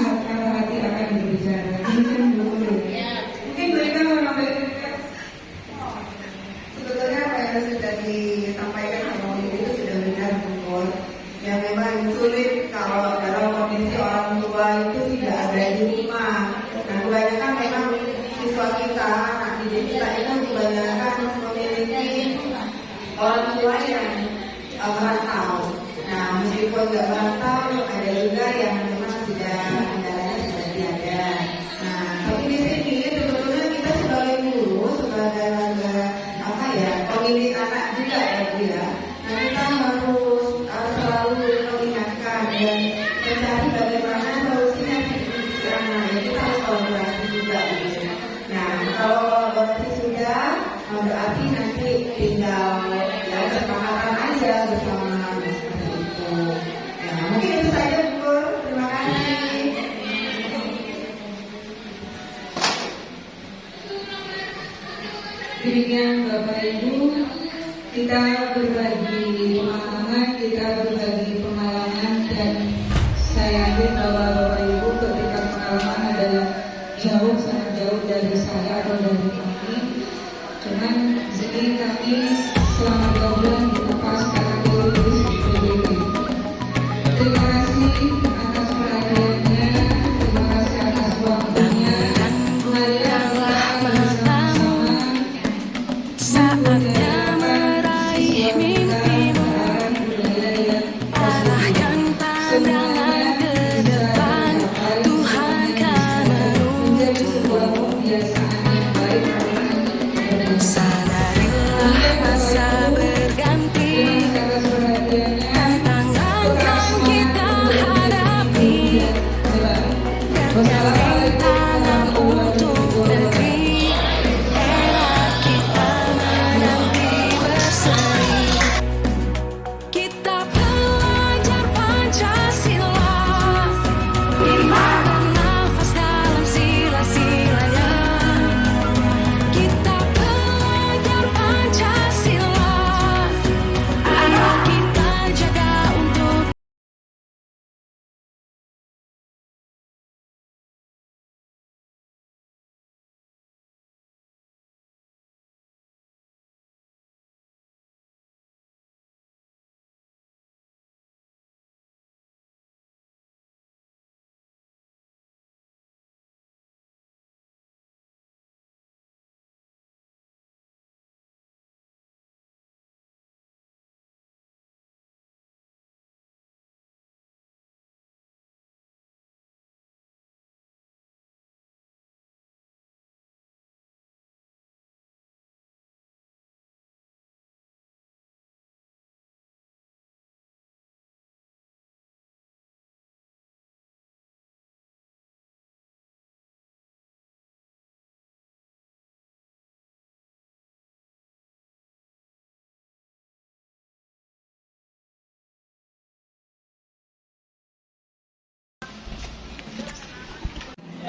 hati akan berbicara. Mungkin dulu. Mungkin mereka memang Sebetulnya apa yang sudah disampaikan sama itu sudah benar betul. Yang memang sulit kalau dalam kondisi orang tua itu tidak ada di rumah. Nah, kebanyakan memang siswa kita, anak didik kita itu kebanyakan memiliki orang tua yang merantau. Nah, meskipun nggak merantau, ada juga yang memang sudah kendalanya sudah tiada. Nah, tapi di sini sebetulnya kita sebagai guru, sebagai pemimpin anak juga ya Bu ya. Nah, kita harus selalu mengingatkan dan mencari bagaimana solusinya di anak. Ya, kita harus kolaborasi juga gitu. Nah, kalau kolaborasi sudah, berarti nanti tinggal ya kesepakatan aja bersama seperti itu. Ya, mungkin itu saja Bu. Terima kasih. Demikian Bapak Ibu, kita berbagi pemahaman, kita berbagi pengalaman, dan saya yakin bahwa Bapak Ibu ketika pengalaman adalah sangat jauh dari saya atau dari kami. Cuman di sini kami selama 2 bulan dilepas secara teoritis di PBB. Terima kasih atas perhatiannya, terima kasih atas waktunya. Marilah kita Saatnya meraih mimpimu, arahkan pandangan ke depan, Tuhan kan menuntutmu. Sadarilah masa berganti.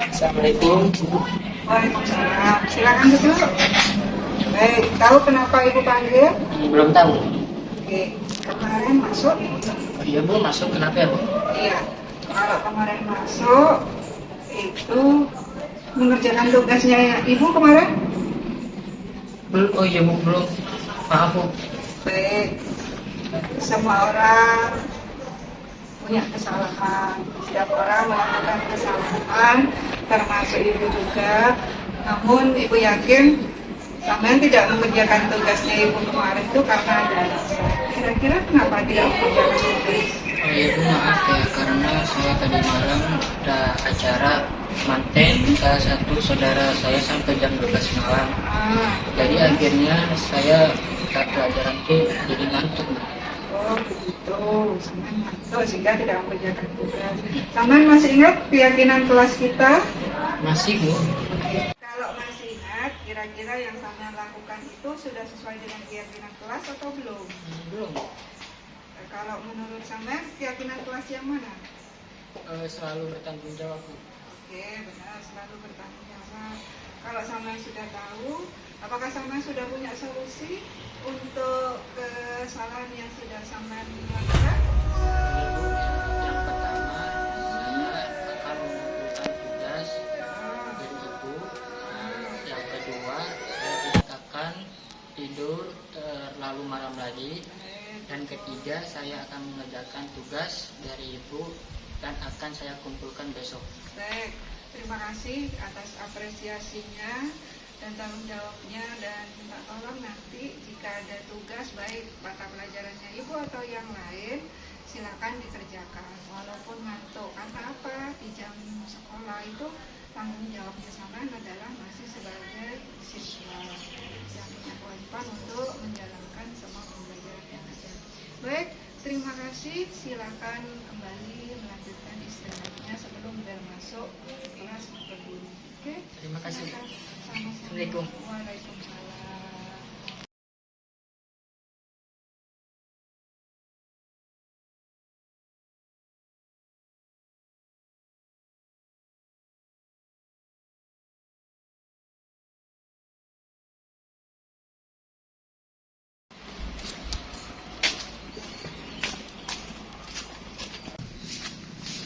Assalamualaikum. Waalaikumsalam. Silakan duduk. Baik, tahu kenapa Ibu panggil? Belum tahu. Oke, kemarin masuk. Oh, iya Bu, masuk kenapa ya Bu? Iya, kalau kemarin masuk itu mengerjakan tugasnya Ibu kemarin. Belum. Oh iya Bu, belum. Maaf Bu. Baik, semua orang punya kesalahan. Setiap orang melakukan kesalahan, termasuk Ibu juga. Namun Ibu yakin sampean tidak mengerjakan tugasnya Ibu kemarin itu karena ada alasan. Kira-kira kenapa tidak mengerjakan tugas? Oh iya Bu, maaf ya, karena saya tadi malam ada acara manten salah satu saudara saya sampai jam 12 malam. Jadi akhirnya saya saat pelajaran itu jadi ngantuk. Oh begitu, sampean ngantuk sehingga tidak mengerjakan tugas. Sampean masih ingat keyakinan kelas kita? Masih Bu. Kalau masih ingat, kira-kira yang sampean lakukan itu sudah sesuai dengan keyakinan kelas atau belum? Belum. Kalau menurut sampean, keyakinan kelas yang mana? Selalu bertanggung jawab Bu. Oke, benar, selalu bertanggung jawab. Kalau sampean sudah tahu, apakah sampean sudah punya solusi untuk kesalahan yang sudah sampean lakukan? Iya Bu. Yang pertama saya akan mengumpulkan tugas dari Ibu. Yang kedua saya tidak akan tidur terlalu malam lagi. Dan ketiga saya akan mengerjakan tugas dari Ibu dan akan saya kumpulkan besok. Baik, terima kasih atas apresiasinya dan tanggung jawabnya, dan minta tolong nanti jika ada tugas baik mata pelajarannya Ibu atau yang lain silakan dikerjakan walaupun ngantuk. Karena apa? Di jam sekolah itu tanggung jawabnya sampean adalah masih sebagai siswa yang punya kewajiban untuk menjalankan semua pembelajaran yang ada. Baik, terima kasih. Silakan kembali melanjutkan istirahatnya sebelum bel masuk kelas berbunyi. Oke? Terima kasih. Silakan. Sama-sama. Assalamualaikum. Waalaikumsalam.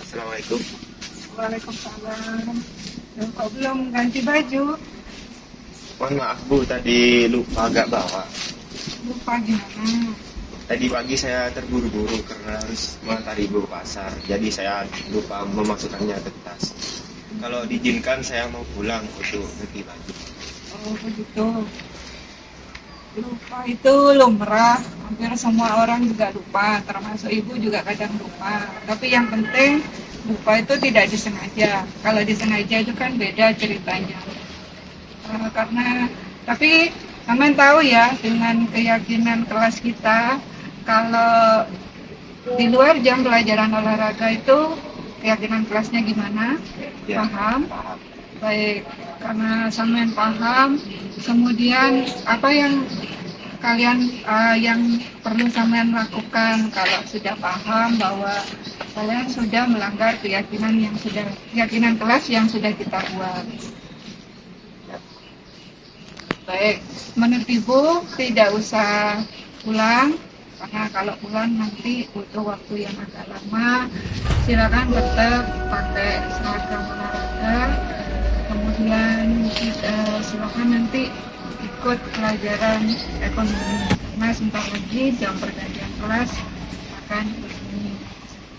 Assalamualaikum. Waalaikumsalam. Loh, kok belum ganti baju? Mohon maaf Bu, tadi lupa agak bawa. Lupa gimana? Tadi pagi saya terburu-buru karena harus mengantar Ibu ke pasar. Jadi saya lupa memasukkannya ke tas. Kalau diizinkan saya mau pulang untuk ganti baju. Oh begitu. Lupa itu lumrah, hampir semua orang juga lupa, termasuk Ibu juga kadang lupa. Tapi yang penting lupa itu tidak disengaja. Kalau disengaja itu kan beda ceritanya. Tapi sampean tahu ya, dengan keyakinan kelas kita, kalau di luar jam pelajaran olahraga itu keyakinan kelasnya gimana? Ya. Paham? Baik, karena sampean paham, kemudian apa yang kalian yang perlu sampean lakukan kalau sudah paham bahwa kalian sudah melanggar keyakinan kelas yang sudah kita buat. Baik, menurut Ibu tidak usah pulang, karena kalau pulang nanti butuh waktu yang agak lama. Silakan tetap pakai seragam olahraga, kemudian silakan nanti ikut pelajaran ekonomi, karena sebentar lagi jam pergantian kelas akan berbunyi.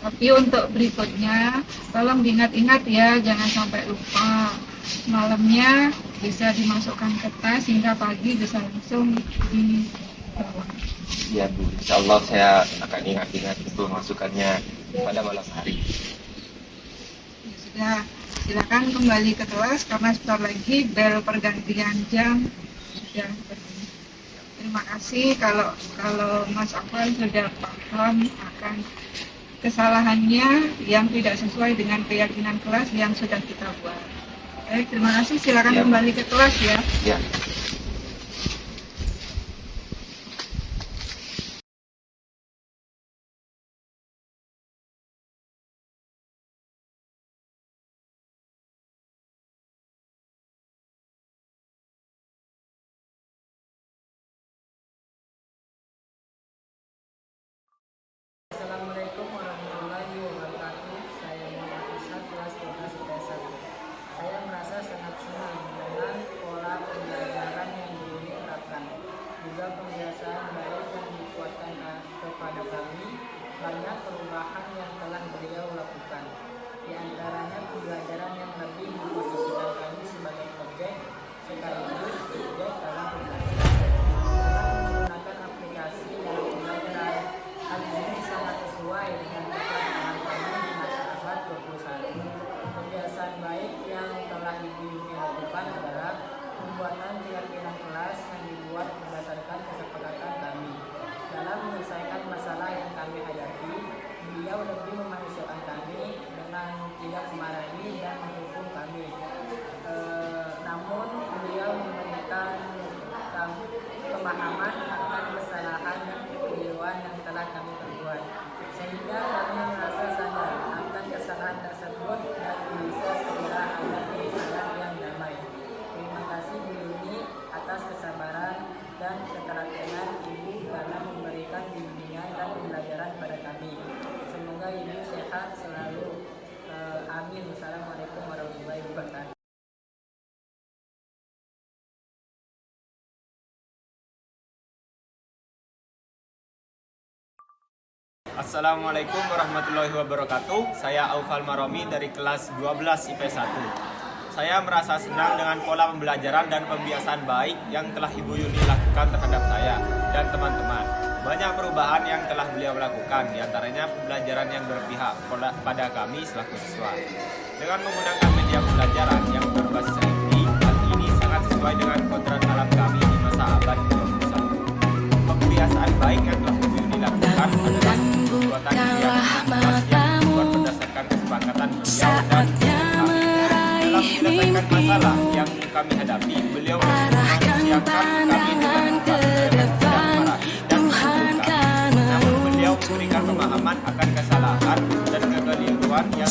Tapi untuk berikutnya tolong diingat-ingat ya, jangan sampai lupa. Malamnya bisa dimasukkan ke tas sehingga pagi bisa langsung dibawa. Ya Bu, insya Allah saya akan ingat-ingat untuk masukannya pada malam hari. Ya sudah, silakan kembali ke kelas karena sebentar lagi bel pergantian jam sudah berbunyi. Terima kasih kalau Mas Afwan sudah paham akan kesalahannya yang tidak sesuai dengan keyakinan kelas yang sudah kita buat. Baik, terima kasih. Silakan Ya. kembali ke kelas ya. Ya. antaranya pembelajaran yang lebih memposisikan kami sebagai objek sekaligus subjek dalam pembelajaran. Dengan menggunakan aplikasi dalam pembelajaran, hal ini sangat sesuai dengan kebutuhan kami di masa abad 21. Kebiasaan baik yang telah Ibu Yuni lakukan adalah pembuatan keyakinan kelas yang dibuat berdasarkan kesepakatan kami. Dalam menyelesaikan masalah yang kami hadapi, beliau lebih memanusiakan kami dengan tidak memarahi dan menghukum kami. Namun beliau memberikan pemahaman akan kesalahan dan kekeliruan yang telah kami perbuat, sehingga kami merasa sadar akan kesalahan tersebut dan bisa segera ada penyelesaian yang damai. Terima kasih Bu Yuni atas kesabaran dan ketelatenan Ibu karena memberikan bimbingan dan pembelajaran pada kami. Semoga Ibu sehat selalu. Amin. Wassalamualaikum warahmatullahi wabarakatuh. Assalamualaikum warahmatullahi wabarakatuh. Saya Aufal Maromi dari kelas 12 IP 1. Saya merasa senang dengan pola pembelajaran dan pembiasaan baik yang telah Ibu Yuni lakukan terhadap saya dan teman-teman. Banyak perubahan yang telah beliau lakukan, diantaranya pembelajaran yang berpihak pada kami selaku siswa. Dengan menggunakan media pembelajaran yang berbasis IT, hal ini sangat sesuai dengan kodrat alam kami di masa abad 21. Pembiasaan baik yang telah Ibu Yuni lakukan adalah perbuatan yang dibuat berdasarkan kesepakatan beliau dan kami. Dalam menyelesaikan masalah yang kami hadapi, beliau memanusiakan kami dengan tidak marahi dan menghukum kami. Namun beliau memberikan pemahaman akan kesalahan dan kekeliruan yang